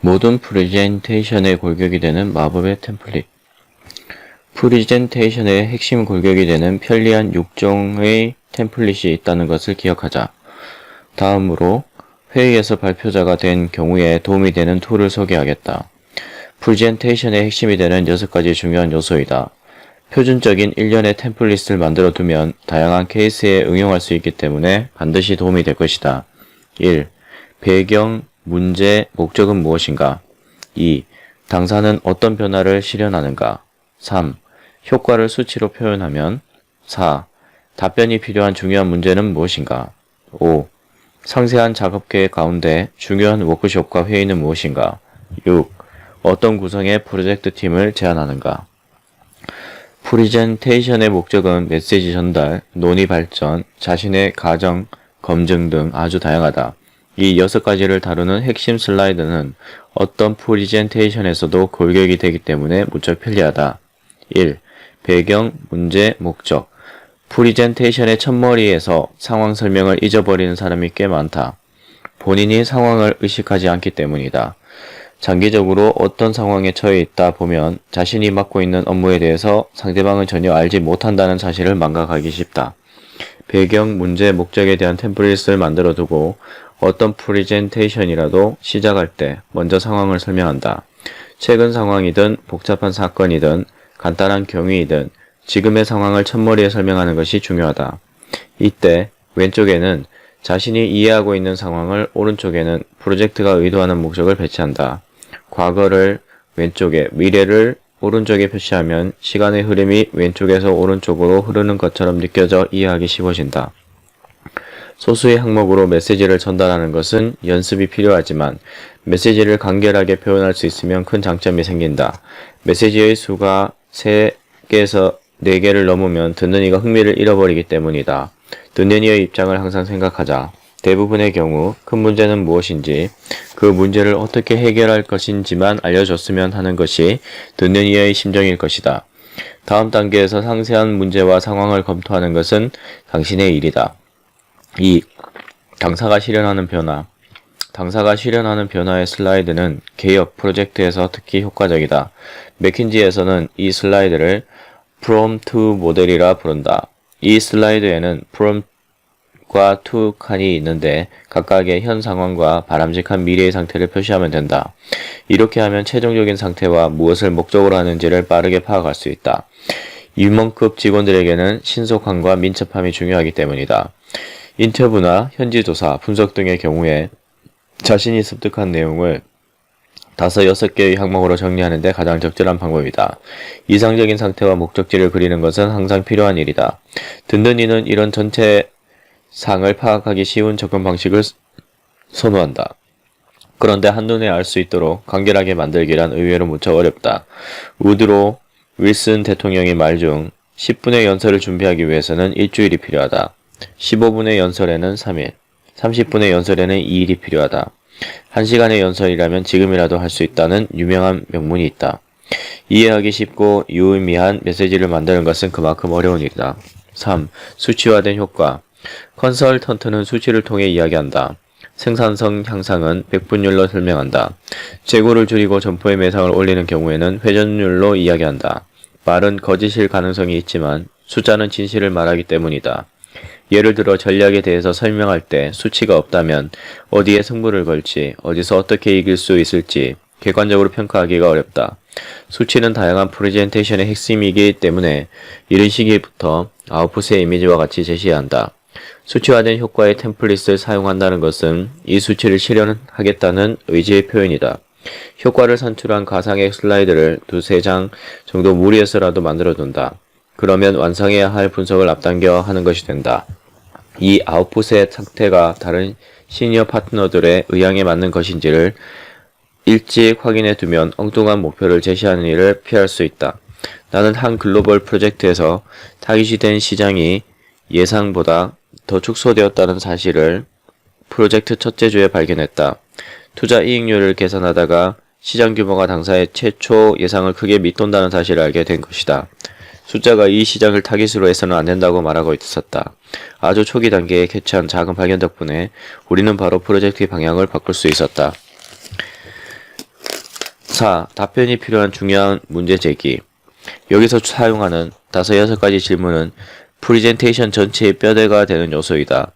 모든 프레젠테이션의 골격이 되는 마법의 템플릿. 프레젠테이션의 핵심 골격이 되는 편리한 6종의 템플릿이 있다는 것을 기억하자. 다음으로 회의에서 발표자가 된 경우에 도움이 되는 툴을 소개하겠다. 프레젠테이션의 핵심이 되는 6가지 중요한 요소이다. 표준적인 일련의 템플릿을 만들어 두면 다양한 케이스에 응용할 수 있기 때문에 반드시 도움이 될 것이다. 1. 배경, 문제, 목적은 무엇인가? 2. 당사는 어떤 변화를 실현하는가? 3. 효과를 수치로 표현하면? 4. 답변이 필요한 중요한 문제는 무엇인가? 5. 상세한 작업 계획 가운데 중요한 워크숍과 회의는 무엇인가? 6. 어떤 구성의 프로젝트 팀을 제안하는가? 프레젠테이션의 목적은 메시지 전달, 논의 발전, 자신의 가정, 검증 등 아주 다양하다. 이 6가지를 다루는 핵심 슬라이드는 어떤 프레젠테이션에서도 골격이 되기 때문에 무척 편리하다. 1. 배경, 문제, 목적. 프레젠테이션의 첫머리에서 상황 설명을 잊어버리는 사람이 꽤 많다. 본인이 상황을 의식하지 않기 때문이다. 장기적으로 어떤 상황에 처해 있다 보면 자신이 맡고 있는 업무에 대해서 상대방은 전혀 알지 못한다는 사실을 망각하기 쉽다. 배경, 문제, 목적에 대한 템플릿을 만들어 두고 어떤 프레젠테이션이라도 시작할 때 먼저 상황을 설명한다. 최근 상황이든 복잡한 사건이든 간단한 경위이든 지금의 상황을 첫머리에 설명하는 것이 중요하다. 이때 왼쪽에는 자신이 이해하고 있는 상황을, 오른쪽에는 프로젝트가 의도하는 목적을 배치한다. 과거를 왼쪽에, 미래를 오른쪽에 표시하면 시간의 흐름이 왼쪽에서 오른쪽으로 흐르는 것처럼 느껴져 이해하기 쉬워진다. 소수의 항목으로 메시지를 전달하는 것은 연습이 필요하지만 메시지를 간결하게 표현할 수 있으면 큰 장점이 생긴다. 메시지의 수가 3개에서 4개를 넘으면 듣는 이가 흥미를 잃어버리기 때문이다. 듣는 이의 입장을 항상 생각하자. 대부분의 경우 큰 문제는 무엇인지, 그 문제를 어떻게 해결할 것인지만 알려줬으면 하는 것이 듣는 이의 심정일 것이다. 다음 단계에서 상세한 문제와 상황을 검토하는 것은 당신의 일이다. 2. 당사가 실현하는 변화. 당사가 실현하는 변화의 슬라이드는 개혁 프로젝트에서 특히 효과적이다. 맥킨지에서는 이 슬라이드를 From to 모델이라 부른다. 이 슬라이드에는 From과 to 칸이 있는데 각각의 현 상황과 바람직한 미래의 상태를 표시하면 된다. 이렇게 하면 최종적인 상태와 무엇을 목적으로 하는지를 빠르게 파악할 수 있다. 임원급 직원들에게는 신속함과 민첩함이 중요하기 때문이다. 인터뷰나 현지조사, 분석 등의 경우에 자신이 습득한 내용을 5, 6개의 항목으로 정리하는 데 가장 적절한 방법이다. 이상적인 상태와 목적지를 그리는 것은 항상 필요한 일이다. 듣는 이는 이런 전체 상을 파악하기 쉬운 접근 방식을 선호한다. 그런데 한눈에 알 수 있도록 간결하게 만들기란 의외로 무척 어렵다. 우드로 윌슨 대통령의 말 중 10분의 연설을 준비하기 위해서는 일주일이 필요하다. 15분의 연설에는 3일, 30분의 연설에는 2일이 필요하다. 1시간의 연설이라면 지금이라도 할 수 있다는 유명한 명문이 있다. 이해하기 쉽고 유의미한 메시지를 만드는 것은 그만큼 어려운 일이다. 3. 수치화된 효과. 컨설턴트는 수치를 통해 이야기한다. 생산성 향상은 백분율로 설명한다. 재고를 줄이고 점포의 매상을 올리는 경우에는 회전율로 이야기한다. 말은 거짓일 가능성이 있지만 숫자는 진실을 말하기 때문이다. 예를 들어 전략에 대해서 설명할 때 수치가 없다면 어디에 승부를 걸지, 어디서 어떻게 이길 수 있을지 객관적으로 평가하기가 어렵다. 수치는 다양한 프레젠테이션의 핵심이기 때문에 이른 시기부터 아웃풋의 이미지와 같이 제시해야 한다. 수치화된 효과의 템플릿을 사용한다는 것은 이 수치를 실현하겠다는 의지의 표현이다. 효과를 산출한 가상의 슬라이드를 2-3장 정도 무리해서라도 만들어둔다. 그러면 완성해야 할 분석을 앞당겨 하는 것이 된다. 이 아웃풋의 상태가 다른 시니어 파트너들의 의향에 맞는 것인지를 일찍 확인해 두면 엉뚱한 목표를 제시하는 일을 피할 수 있다. 나는 한 글로벌 프로젝트에서 타깃이 시장이 예상보다 더 축소되었다는 사실을 프로젝트 첫째 주에 발견했다. 투자 이익률을 계산하다가 시장 규모가 당사의 최초 예상을 크게 밑돈다는 사실을 알게 된 것이다. 숫자가 이 시장을 타깃으로 해서는 안 된다고 말하고 있었다. 아주 초기 단계에 캐치한 작은 발견 덕분에 우리는 바로 프로젝트의 방향을 바꿀 수 있었다. 4. 답변이 필요한 중요한 문제 제기. 여기서 사용하는 5-6가지 질문은 프리젠테이션 전체의 뼈대가 되는 요소이다.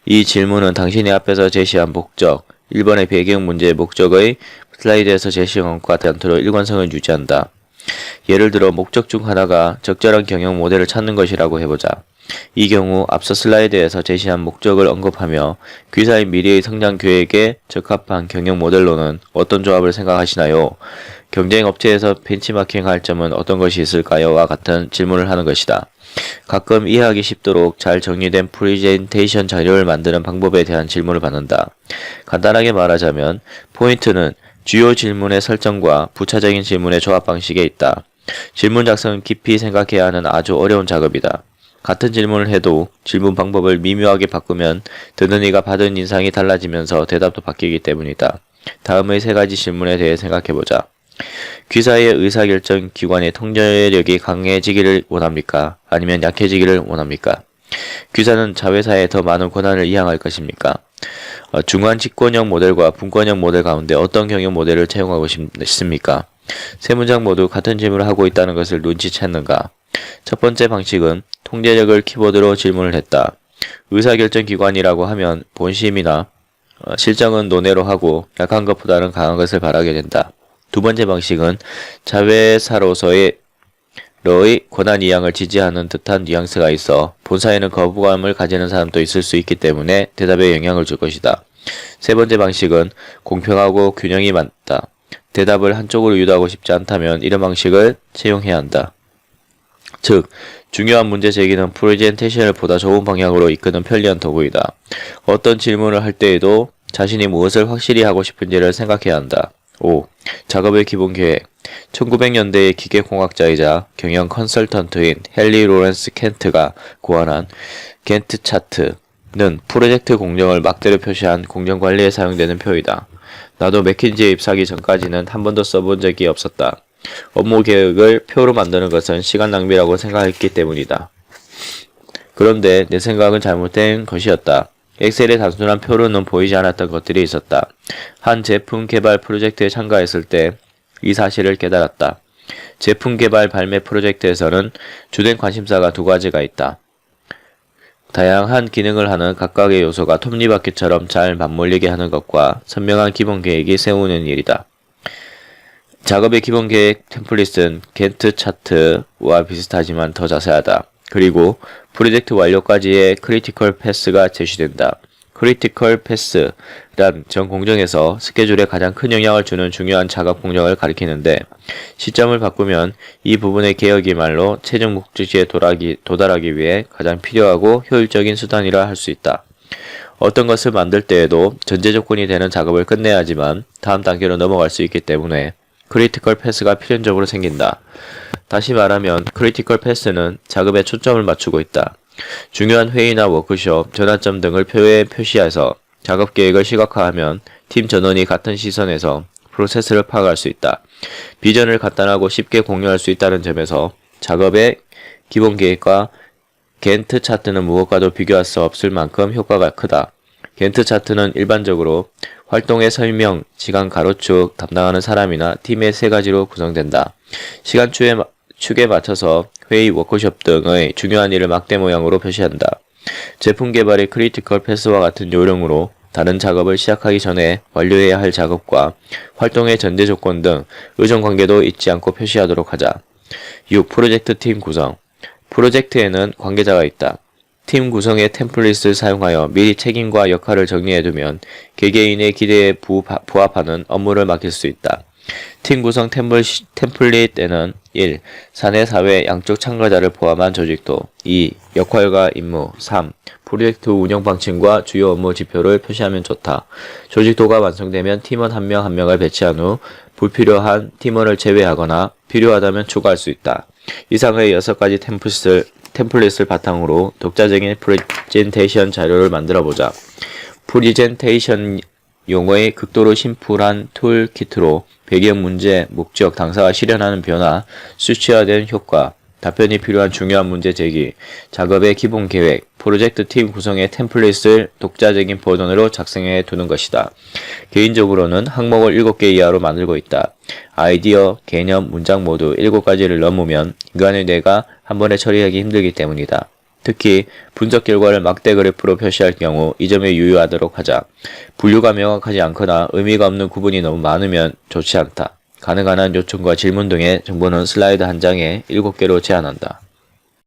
이 질문은 당신이 앞에서 제시한 목적, 1번의 배경 문제의 목적의 슬라이드에서 제시한 것과 단토록 일관성을 유지한다. 예를 들어 목적 중 하나가 적절한 경영 모델을 찾는 것이라고 해보자. 이 경우 앞서 슬라이드에서 제시한 목적을 언급하며 귀사의 미래의 성장 계획에 적합한 경영 모델로는 어떤 조합을 생각하시나요? 경쟁 업체에서 벤치마킹할 점은 어떤 것이 있을까요? 와 같은 질문을 하는 것이다. 가끔 이해하기 쉽도록 잘 정리된 프레젠테이션 자료를 만드는 방법에 대한 질문을 받는다. 간단하게 말하자면 포인트는 주요 질문의 설정과 부차적인 질문의 조합 방식에 있다. 질문 작성은 깊이 생각해야 하는 아주 어려운 작업이다. 같은 질문을 해도 질문 방법을 미묘하게 바꾸면 듣는 이가 받은 인상이 달라지면서 대답도 바뀌기 때문이다. 다음의 3가지 질문에 대해 생각해보자. 귀사의 의사결정 기관의 통제력이 강해지기를 원합니까? 아니면 약해지기를 원합니까? 귀사는 자회사에 더 많은 권한을 이양할 것입니까? 중간 집권형 모델과 분권형 모델 가운데 어떤 경영 모델을 채용하고 싶습니까? 3문장 모두 같은 질문을 하고 있다는 것을 눈치챘는가? 첫 번째 방식은 통제력을 키워드로 질문을 했다. 의사결정 기관이라고 하면 본심이나 실정은 논외로 하고 약한 것보다는 강한 것을 바라게 된다. 두 번째 방식은 자회사로서의 권한 이양을 지지하는 듯한 뉘앙스가 있어 본사에는 거부감을 가지는 사람도 있을 수 있기 때문에 대답에 영향을 줄 것이다. 세 번째 방식은 공평하고 균형이 맞다. 대답을 한쪽으로 유도하고 싶지 않다면 이런 방식을 채용해야 한다. 즉, 중요한 문제 제기는 프레젠테이션을 보다 좋은 방향으로 이끄는 편리한 도구이다. 어떤 질문을 할 때에도 자신이 무엇을 확실히 하고 싶은지를 생각해야 한다. 5. 작업의 기본 계획. 1900년대의 기계공학자이자 경영 컨설턴트인 헨리 로렌스 켄트가 고안한 겐트 차트는 프로젝트 공정을 막대로 표시한 공정관리에 사용되는 표이다. 나도 맥킨지에 입사하기 전까지는 한 번도 써본 적이 없었다. 업무 계획을 표로 만드는 것은 시간 낭비라고 생각했기 때문이다. 그런데 내 생각은 잘못된 것이었다. 엑셀의 단순한 표로는 보이지 않았던 것들이 있었다. 한 제품 개발 프로젝트에 참가했을 때 이 사실을 깨달았다. 제품 개발 발매 프로젝트에서는 주된 관심사가 2가지가 있다. 다양한 기능을 하는 각각의 요소가 톱니바퀴처럼 잘 맞물리게 하는 것과 선명한 기본 계획이 세우는 일이다. 작업의 기본 계획 템플릿은 겐트 차트와 비슷하지만 더 자세하다. 그리고 프로젝트 완료까지의 크리티컬 패스가 제시된다. 크리티컬 패스란 전 공정에서 스케줄에 가장 큰 영향을 주는 중요한 작업 공정을 가리키는데 시점을 바꾸면 이 부분의 개혁이 말로 최종 목적지에 도달하기 위해 가장 필요하고 효율적인 수단이라 할 수 있다. 어떤 것을 만들 때에도 전제 조건이 되는 작업을 끝내야 하지만 다음 단계로 넘어갈 수 있기 때문에 크리티컬 패스가 필연적으로 생긴다. 다시 말하면 크리티컬 패스는 작업에 초점을 맞추고 있다. 중요한 회의나 워크숍, 전환점 등을 표에 표시해서 작업 계획을 시각화하면 팀 전원이 같은 시선에서 프로세스를 파악할 수 있다. 비전을 간단하고 쉽게 공유할 수 있다는 점에서 작업의 기본 계획과 겐트 차트는 무엇과도 비교할 수 없을 만큼 효과가 크다. 겐트 차트는 일반적으로 활동의 설명, 시간 가로축, 담당하는 사람이나 팀의 3가지로 구성된다. 축에 맞춰서 회의, 워크숍 등의 중요한 일을 막대 모양으로 표시한다. 제품 개발의 크리티컬 패스와 같은 요령으로 다른 작업을 시작하기 전에 완료해야 할 작업과 활동의 전제 조건 등 의존 관계도 잊지 않고 표시하도록 하자. 6. 프로젝트 팀 구성. 프로젝트에는 관계자가 있다. 팀 구성의 템플릿을 사용하여 미리 책임과 역할을 정리해두면 개개인의 기대에 부합하는 업무를 맡길 수 있다. 팀 구성 템플릿에는 1. 사내 사회 양쪽 참가자를 포함한 조직도 2. 역할과 임무 3. 프로젝트 운영 방침과 주요 업무 지표를 표시하면 좋다. 조직도가 완성되면 팀원 한 명 한 명을 배치한 후 불필요한 팀원을 제외하거나 필요하다면 추가할 수 있다. 이상의 6가지 템플릿을 바탕으로 독자적인 프레젠테이션 자료를 만들어보자. 프레젠테이션 용어의 극도로 심플한 툴키트로 배경 문제, 목적, 당사가 실현하는 변화, 수치화된 효과, 답변이 필요한 중요한 문제 제기, 작업의 기본 계획, 프로젝트 팀 구성의 템플릿을 독자적인 버전으로 작성해 두는 것이다. 개인적으로는 항목을 7개 이하로 만들고 있다. 아이디어, 개념, 문장 모두 7가지를 넘으면 인간의 뇌가 한 번에 처리하기 힘들기 때문이다. 특히 분석 결과를 막대 그래프로 표시할 경우 이 점에 유의하도록 하자. 분류가 명확하지 않거나 의미가 없는 구분이 너무 많으면 좋지 않다. 가능한 한 요청과 질문 등의 정보는 슬라이드 한 장에 7개로 제한한다.